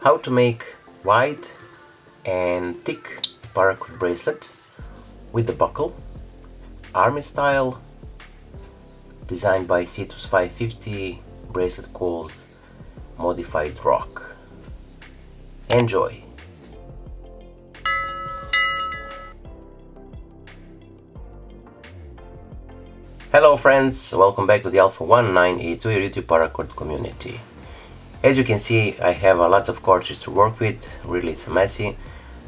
How to make wide and thick paracord bracelet with the buckle, army style, designed by Cetus 550, bracelet calls modified rock. Enjoy! Hello friends, welcome back to the Alpha 1982 YouTube Paracord community. As you can see, I have a lot of cartridges to work with. Really it's messy,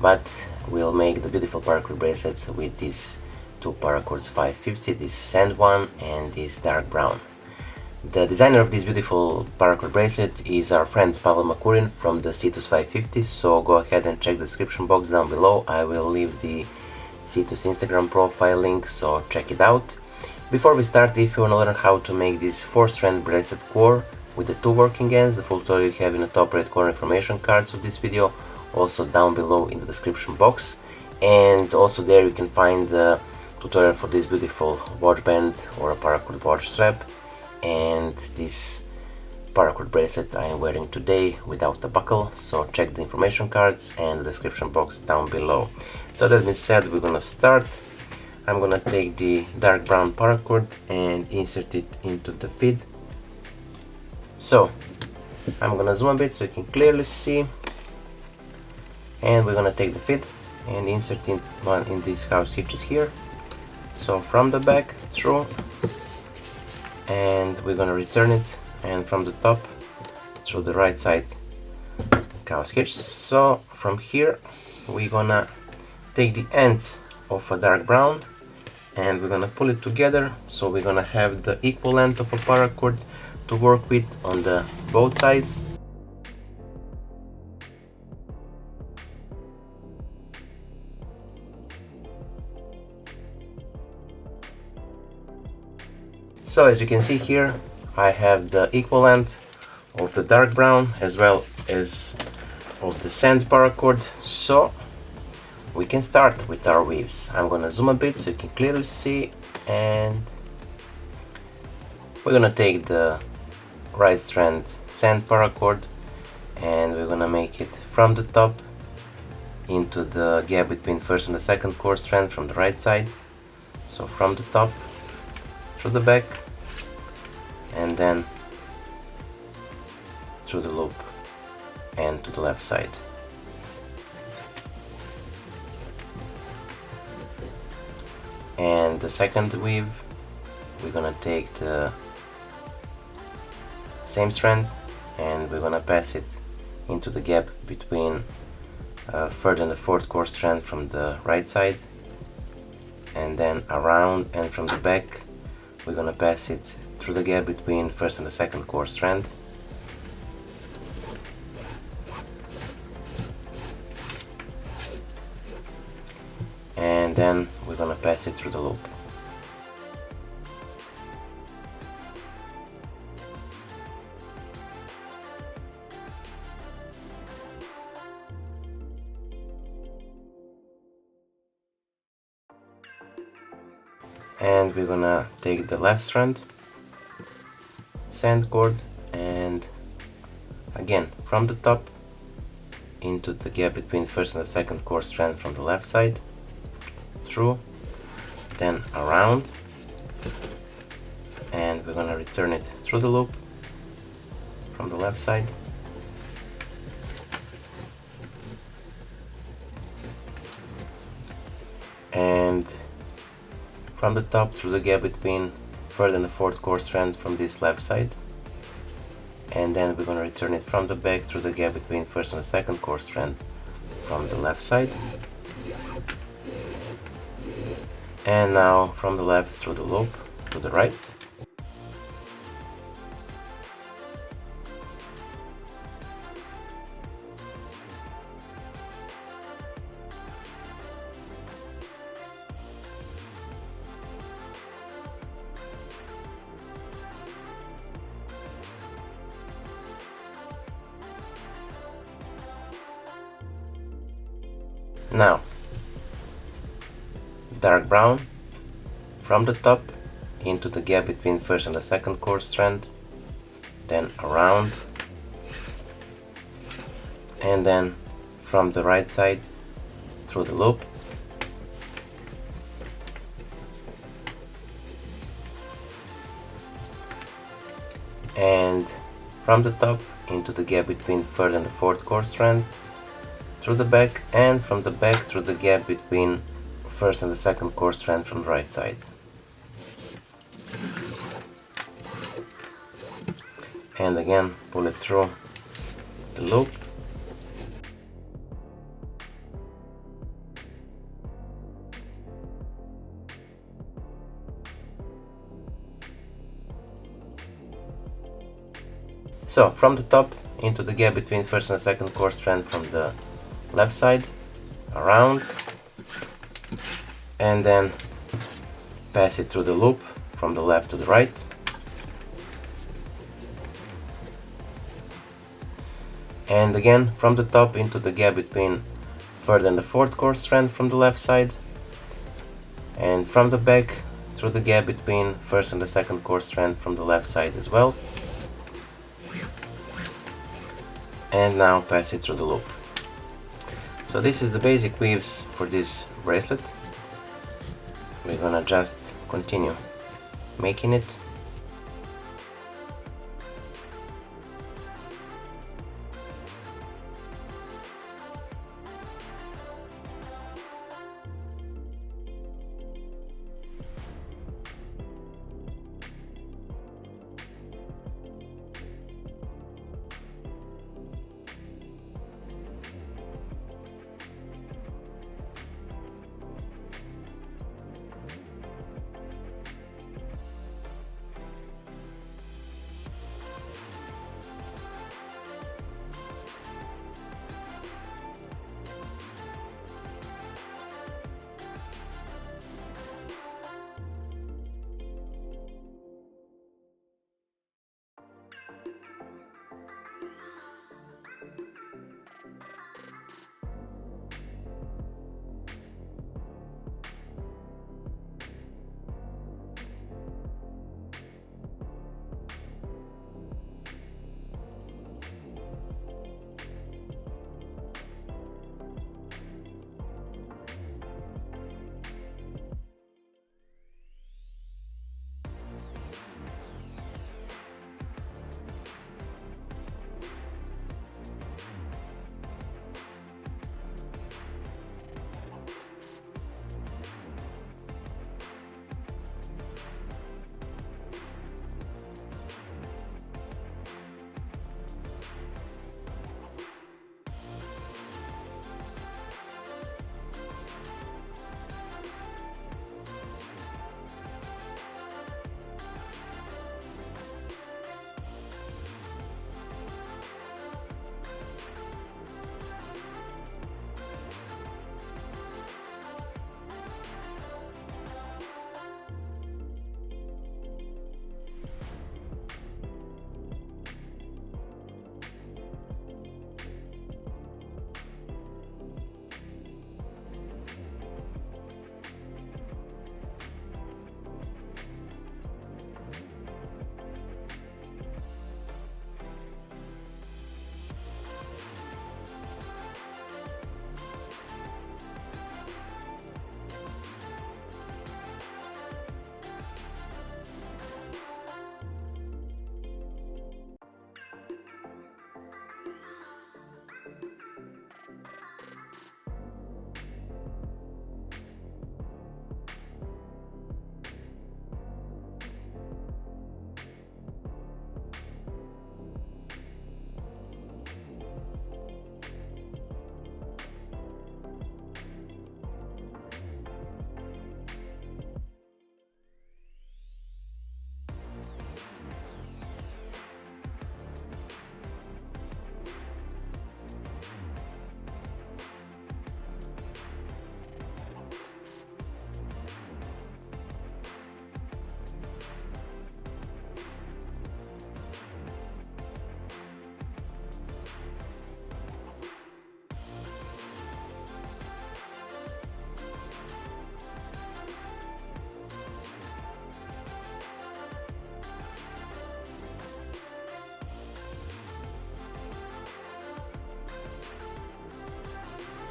but we'll make the beautiful paracord bracelet with these two Paracords 550, this sand one and this dark brown. The designer of this beautiful paracord bracelet is our friend Pavel Makurin from the Cetus 550, so go ahead and check the description box down below. I will leave the Cetus Instagram profile link, so check it out. Before we start, if you want to learn how to make this 4-strand bracelet core with the two working ends, the full tutorial you have in the top right corner information cards of this video, also down below in the description box, and also there you can find the tutorial for this beautiful watch band or a paracord watch strap and this paracord bracelet I am wearing today without the buckle, so check the information cards and the description box down below. So that being said, we're gonna start. I'm gonna take the dark brown paracord and insert it into the feed. So I'm gonna zoom a bit so you can clearly see, and we're gonna take the feed and insert in one in these house stitches here. So from the back through, and we're gonna return it, and from the top through the right side cow hitch. So from here we're gonna take the ends of a dark brown and we're gonna pull it together, so we're gonna have the equal length of a paracord to work with on the both sides. So as you can see here, I have the equal length of the dark brown as well as of the sand paracord, so we can start with our weaves. I'm gonna zoom a bit so you can clearly see, and we're gonna take the right strand sand paracord and we're gonna make it from the top into the gap between first and the second core strand from the right side. So from the top through the back and then through the loop and to the left side. And the second weave, we're gonna take the same strand and we're gonna pass it into the gap between third and the fourth core strand from the right side, and then around, and from the back we're gonna pass it through the gap between first and the second core strand. And then we're gonna pass it through the loop. And we're gonna take the left strand sand cord and again from the top into the gap between first and the second core strand from the left side, through, then around, and we're gonna return it through the loop from the left side, and from the top through the gap between third and the fourth core strand from this left side, and then we're gonna return it from the back through the gap between first and the second core strand from the left side. And now from the left through the loop to the right. Now dark brown from the top into the gap between first and the second core strand, then around, and then from the right side through the loop, and from the top into the gap between third and the fourth core strand through the back, and from the back through the gap between first and the second core strand from the right side. And again pull it through the loop, so from the top into the gap between first and second core strand from the left side, around, and then pass it through the loop from the left to the right, and again from the top into the gap between third and the fourth core strand from the left side, and from the back through the gap between first and the second core strand from the left side as well, and now pass it through the loop. So this is the basic weaves for this bracelet. We're gonna just continue making it.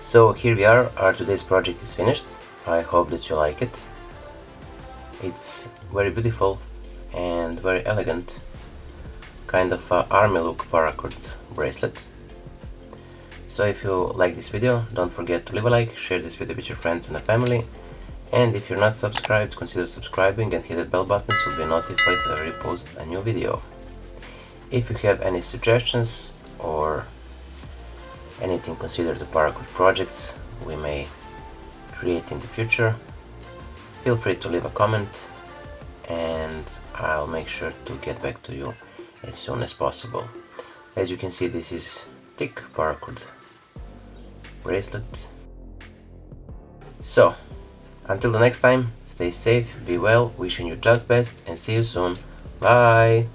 So here we are, our today's project is finished. I hope that you like it. It's very beautiful and very elegant, kind of army look paracord bracelet. So if you like this video, don't forget to leave a like, share this video with your friends and family, and if you're not subscribed, consider subscribing and hit the bell button so you'll be notified when I repost a new video. If you have any suggestions or anything considered the paracord projects we may create in the future, feel free to leave a comment and I'll make sure to get back to you as soon as possible. As you can see, this is thick paracord bracelet. So until the next time, stay safe, be well, wishing you just best, and see you soon. Bye!